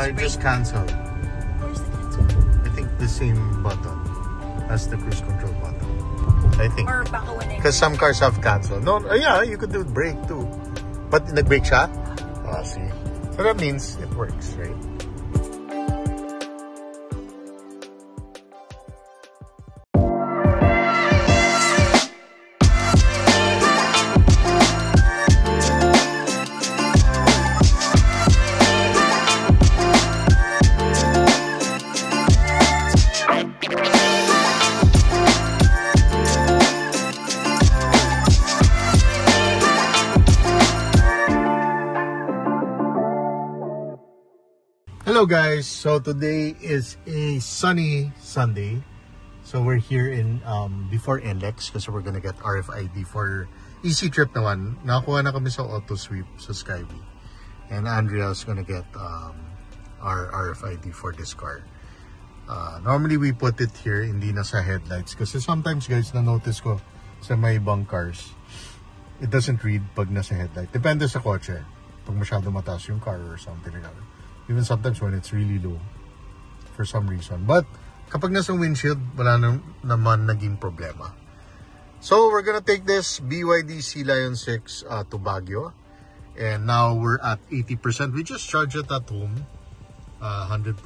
I just canceled. Where's the cancel? I think the same button as the cruise control button. I think. Or baka when Because some cars have canceled. No, yeah, you could do brake too. But nag-brake siya? Ah, see. So that means it works, right? Hello guys, so today is a sunny Sunday. So we're here in before NLEX kasi we're gonna get RFID for easy trip naman. Nakakuha na kami sa auto sweep sa Skyway. And Andrea's gonna get our RFID for this car. Normally we put it here, hindi na sa headlights. Kasi sometimes guys, na-notice ko sa may ibang cars, it doesn't read pag nasa headlight. Depende sa kotse. Pag masyado mataas yung car or something like that. Even sometimes when it's really low for some reason. But kapag nasa windshield, wala naman naging problema. So we're gonna take this BYD Sea Lion 6 to Baguio. And now we're at 80%. We just charged it at home. 100%.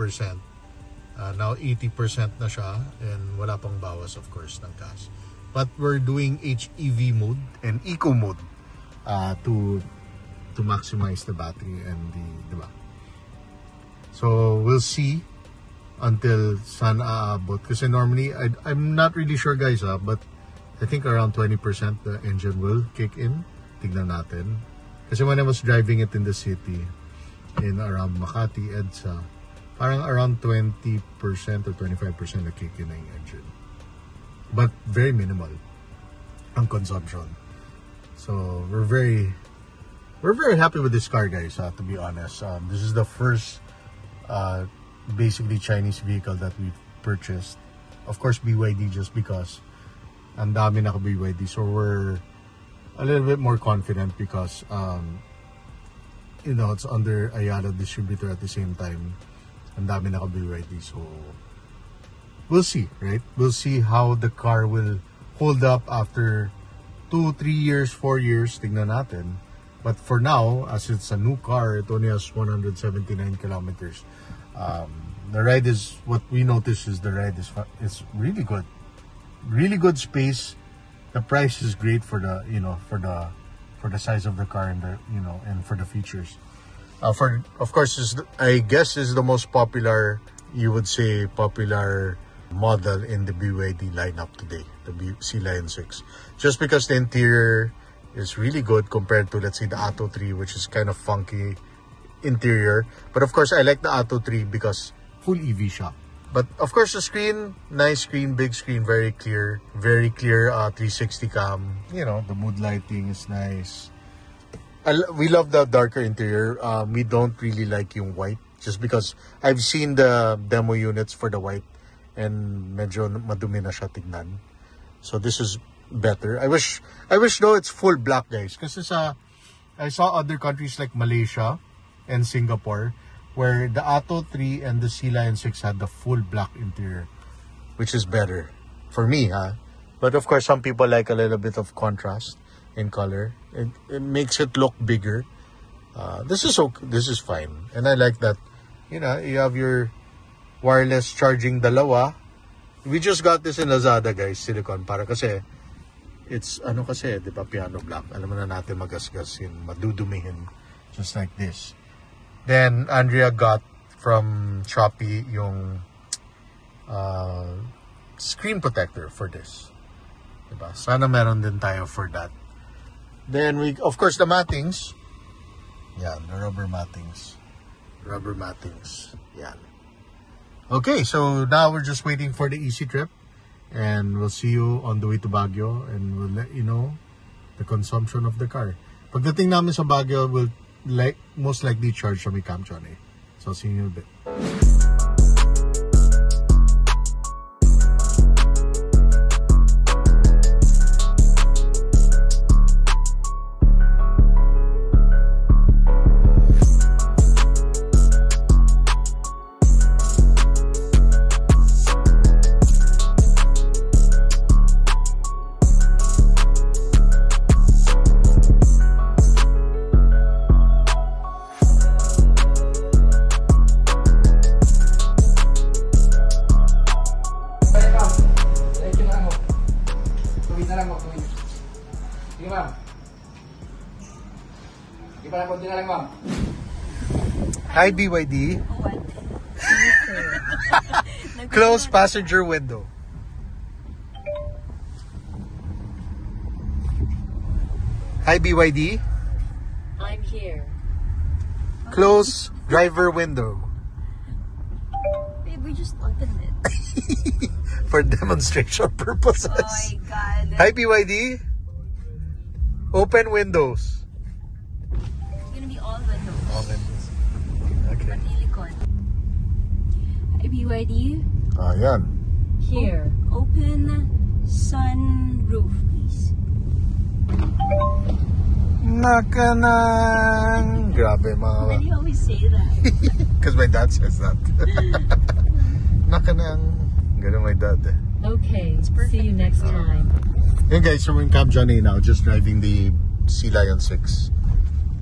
Now 80% na siya. And wala pang bawas of course ng gas. But we're doing HEV mode and eco mode to maximize the battery and the diba? So we'll see until saan aabot. Kasi normally, I'm not really sure guys but I think around 20% the engine will kick in. Tignan natin. Kasi when I was driving it in the city, in around Makati, EDSA, parang around 20% or 25% na kick in na yung engine. But very minimal ang consumption. So we're very happy with this car guys, to be honest. This is the first basically Chinese vehicle that we purchased. Of course BYD just because ang dami naka BYD, so we're a little bit more confident because you know, it's under Ayala distributor at the same time. Ang dami naka BYD, so we'll see, right? We'll see how the car will hold up after 2, 3 years, 4 years. Tignan natin. But for now, as it's a new car, it only has 179 kilometers. The ride is, what we notice is the ride is really good. Really good space. The price is great for the, you know, for the size of the car and the, you know, and for the features. Of course, I guess is the most popular, you would say, popular model in the BYD lineup today, the Sea Lion 6. Just because the interior is really good compared to, let's say, the Atto 3, which is kind of funky interior. But of course, I like the Atto 3 because full EV shop. But of course, the screen, nice screen, big screen, very clear 360 cam. You know, the mood lighting is nice. We love the darker interior. We don't really like yung white, just because I've seen the demo units for the white and medyo madumi na siya tignan. So this is better. I wish though it's full black guys, kasi I saw other countries like Malaysia and Singapore where the Atto 3 and the Sea Lion 6 had the full black interior, which is better for me, but of course some people like a little bit of contrast in color. It makes it look bigger. This is fine, and I like that, you know, you have your wireless charging dalawa. We just got this in Lazada guys, silicone, para kasi it's ano kasi, di ba, piano black. Alam na natin magasgasin, madudumihin, just like this. Then Andrea got from Shopee yung screen protector for this. Diba? Sana meron din tayo for that. Then we, of course, the mattings. Yan, the rubber mattings. Rubber mattings. Yan. Okay, so now we're just waiting for the easy trip. And we'll see you on the way to Baguio, and we'll let you know the consumption of the car. Pagdating namin sa Baguio, we'll most likely charge sa may Camtron eh. So I'll see you in a bit. Hi, BYD. What? Close passenger window. Hi, BYD. I'm here. Close driver window. Babe, we just opened it. For demonstration purposes. Oh my God. Hi, BYD. Open windows. It's gonna be all windows. All windows. Okay. Panilikon. Hi, BYD. Ayan. Here. Open sunroof, please. Nakanang. Grabe Why do mga. you always say that? Because my dad says that. Nakanang. Ganun my dad eh. Okay, see you next time. Hey guys, so we're in Camp Johnny now, just driving the Sea Lion 6.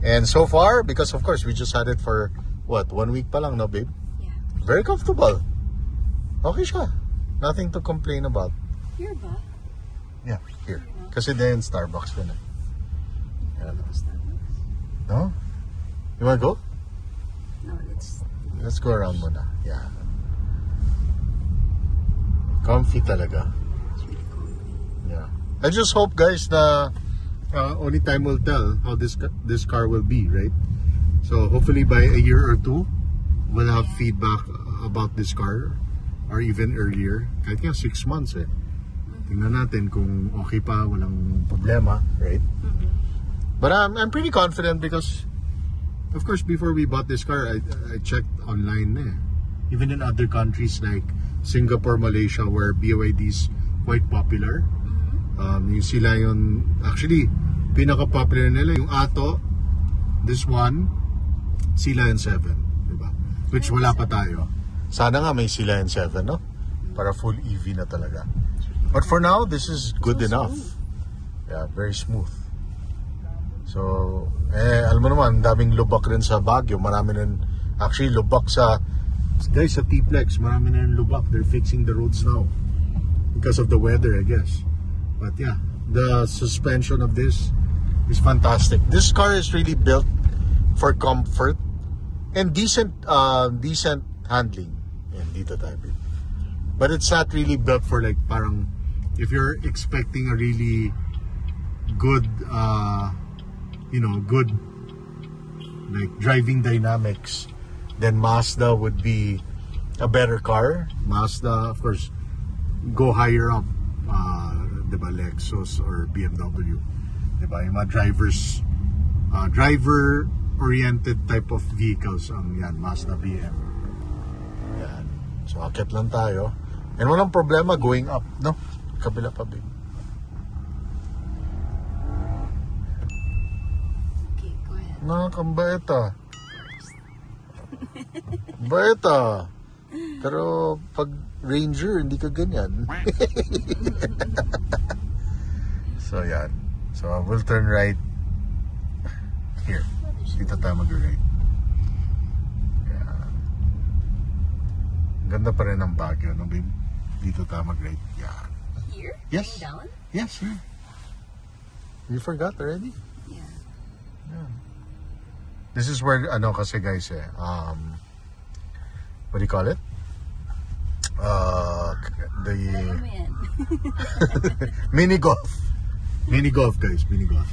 And so far, because of course we just had it for what, 1 week pa lang, no babe? Yeah. Very comfortable. Okay siya. Nothing to complain about. Here ba? Yeah, here. Kasi din Starbucks din eh. Yeah. No? You wanna go? No, Let's go around muna. Yeah. Comfy talaga. it's really comfy. Yeah. I just hope, guys, na only time will tell how this car will be, right? So hopefully by a year or two, we'll have feedback about this car, or even earlier. Kahit nga 6 months eh. Tingnan natin kung okay pa, walang problema, right? But I'm pretty confident because, of course, before we bought this car, I checked online eh. Even in other countries like Singapore, Malaysia, where BYD is quite popular. Yung Sea Lion, actually, pinaka-popular nila yung Atto, this one, Sea Lion 7, diba? Which wala pa tayo. Sana nga may Sea Lion 7, no? Para full EV na talaga. But for now, this is good enough. Yeah, very smooth. So, alam mo naman, daming lubak rin sa Baguio. Marami rin, actually, lubak sa, guys, sa T-Plex, marami na rin lubak. They're fixing the roads now. Because of the weather, I guess. But yeah, the suspension of this is fantastic. This car is really built for comfort and decent handling. And dito tayo. But it's not really built for like parang if you're expecting a really good good like driving dynamics, then Mazda would be a better car. Mazda, of course, go higher up, diba, Lexus or BMW, diba, yung mga driver-oriented type of vehicles ang yan, Mazda, BM. Yan. So, akit lang tayo. And walang problema going up, no? Kabila pa, babe. Okay, go ahead. Nakakambait ah. Bait ah. Pero pag Ranger, hindi ka ganyan. So yan. So we'll turn right here. Dito tayo mag-right. Yeah. Ganda pa rin ng Baguio, no babe? Dito tayo mag-right. Yeah. Here? Yes. Going down? Yes, here. You forgot already? Yeah. Yeah. This is where, kasi guys what do you call it? The mini golf. Mini golf, guys. Mini golf.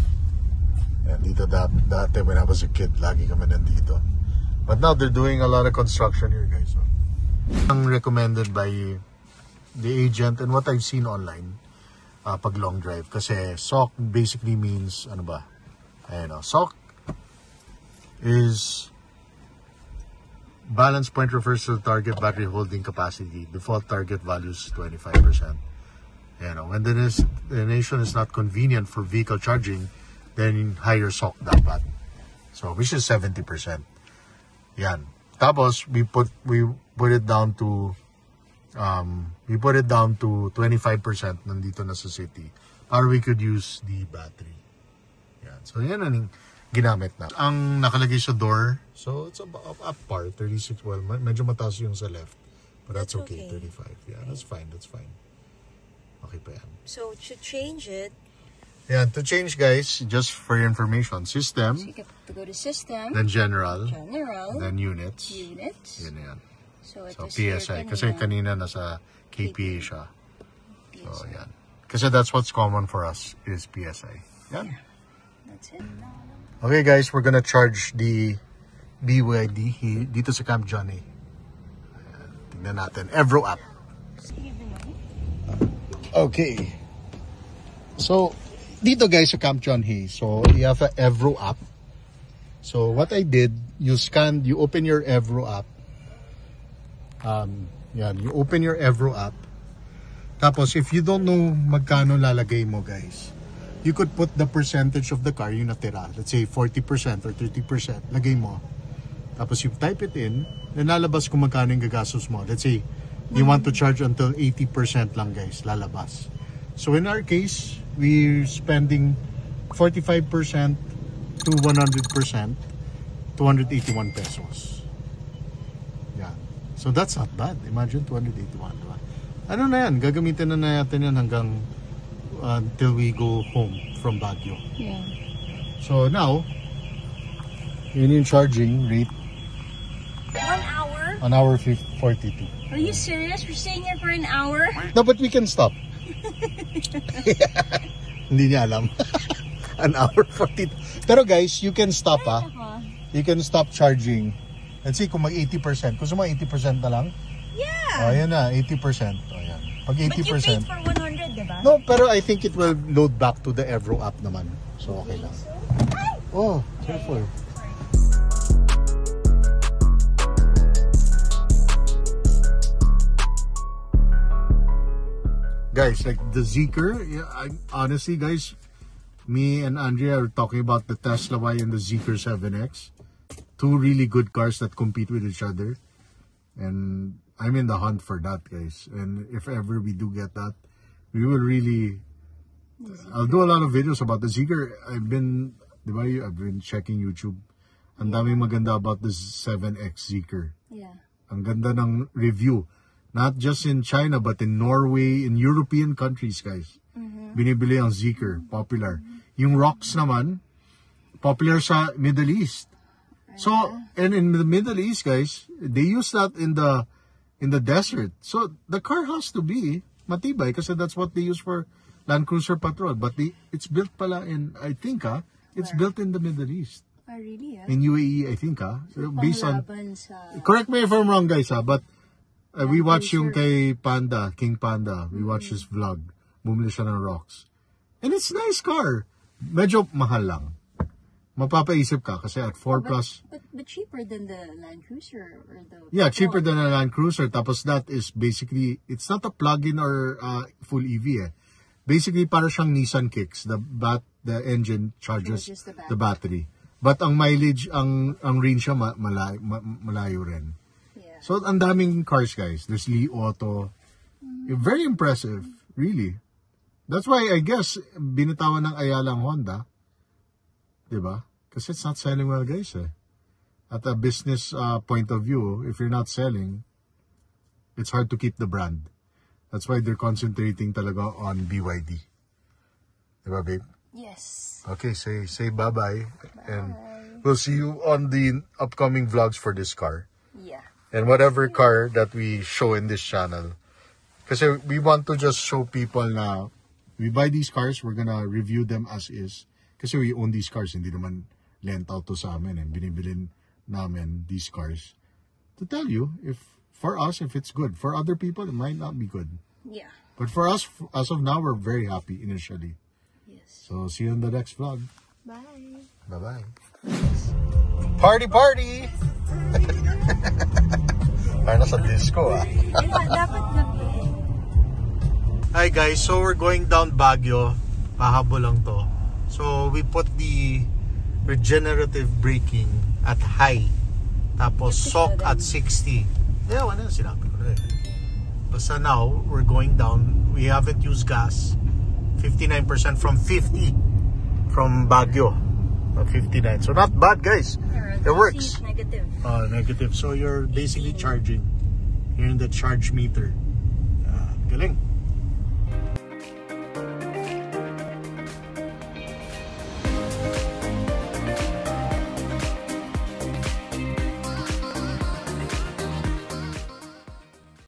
And dito dati when I was a kid, lagi kami nandito. But now they're doing a lot of construction here, guys. So, ang recommended by the agent and what I've seen online pag long drive. Kasi SOC basically means, ano ba? Ayan o. SOC is balance point, refers to the target battery holding capacity. Default target value is 25%. When the destination is not convenient for vehicle charging, then higher SOC dapat. So which is 70%. Yan. Tapos we put it down to 25% nandito na sa city para we could use the battery. Yan. So yan ang ginamit na. Ang nakalagay sa door, so it's up par, 36. Well, medyo mataas yung sa left. But that's okay, 35. Yeah, that's fine, that's fine. Okay pa yan. So to change it, Yeah, to change guys, just for your information, system, So you get to go to system, then general, general, then units. units. Yun na yan. So it So was here PSI. Kasi kanina nasa KPA siya. So yan. Kasi that's what's common for us is PSI. Yan. That's it. Okay guys, we're gonna charge the BYD dito sa Camp Johnny. Ayan, tingnan natin. Evro app. Okay. So, dito guys sa Camp John Hay. So, you have a Evro app. So, what I did, you open your Evro app. Yan, you open your Evro app. Tapos, if you don't know magkano lalagay mo guys, you could put the percentage of the car yung natira. Let's say 40% or 30%. Lagay mo. Tapos you type it in, then lalabas kung magkano yung gagastos mo. Let's say, you want to charge until 80% lang guys, lalabas. So in our case, we're spending 45% to 100%, 281 pesos. Yeah. So that's not bad. Imagine 281, diba? Ano na yan? Gagamitin na natin yan hanggang until we go home from Baguio. Yeah. So now, yun yung charging rate. 1 hour? 1 hour 42. Are you serious? We're staying here for an hour? No, but we can stop. Hindi niya alam. 1 hour 42. Pero guys, you can stop You can stop charging. Let's see kung mag 80%. Kung mag 80% na lang. Yeah. Oh, yan na, 80%. Oh, yan. Pag 80%. But you paid for 100, diba? No, pero I think it will load back to the Evro app naman. So, okay lang. Oh, careful. Guys, like the Zeekr, yeah, honestly, guys, me and Andrea are talking about the Tesla Y and the Zeekr 7X. Two really good cars that compete with each other. And I'm in the hunt for that, guys. And if ever we do get that, we will really... I'll do a lot of videos about the Zeekr. I've been checking YouTube. Ang daming maganda about the 7X Zeekr. Yeah. Ang ganda ng review. Not just in China, but in Norway, in European countries, guys. Binibili ang Zeekr, popular. Yung Rox naman, popular sa Middle East. So, and in the Middle East, guys, they use that in the desert. So, the car has to be matibay kasi that's what they use for Land Cruiser Patrol. But it's built pala in, I think, it's built in the Middle East. Oh, really? In UAE, I think, based on... Sa... Correct me if I'm wrong, guys, but we watch yung kay Panda, King Panda. We watch his vlog. Bumili siya ng Rox. And it's a nice car. Medyo mahal lang. Mapapaisip ka kasi at 4 plus... But cheaper than the Land Cruiser or the... Yeah, cheaper than a Land Cruiser. Tapos that is basically, it's not a plug-in or full EV eh. Basically, para siyang Nissan Kicks. The engine charges the battery. But ang mileage, ang range siya malayo rin. Yeah. So, ang daming cars, guys. There's Li Auto. Very impressive. Really. That's why, I guess, binitawan ng Ayala ang Honda. Diba? Kasi it's not selling well, guys, eh. At a business point of view, if you're not selling, it's hard to keep the brand. That's why they're concentrating talaga on BYD. Diba, babe? Yes. Okay, say bye-bye. And we'll see you on the upcoming vlogs for this car. Yeah. And whatever car that we show in this channel. Kasi we want to just show people na we buy these cars, we're gonna review them as is. Kasi we own these cars, hindi naman lent out to sa amin. Binibilin namin these cars to tell you for us, if it's good. For other people, it might not be good. Yeah. But for us, as of now, we're very happy initially. Yes. So, see you in the next vlog. Bye. Bye-bye. Party, party! Parang nasa disco, Dapat Hi guys, so we're going down Baguio. Pahabol lang to. So, we put the regenerative braking at high. Tapos, sock at 60. Yeah, wala na sinabi ko na eh. Basta now, we're going down. We haven't used gas. 59% from 50 from Baguio. 59. So, not bad, guys. It works. Negative. Negative. So, you're basically charging. You're in the charge meter. Galing.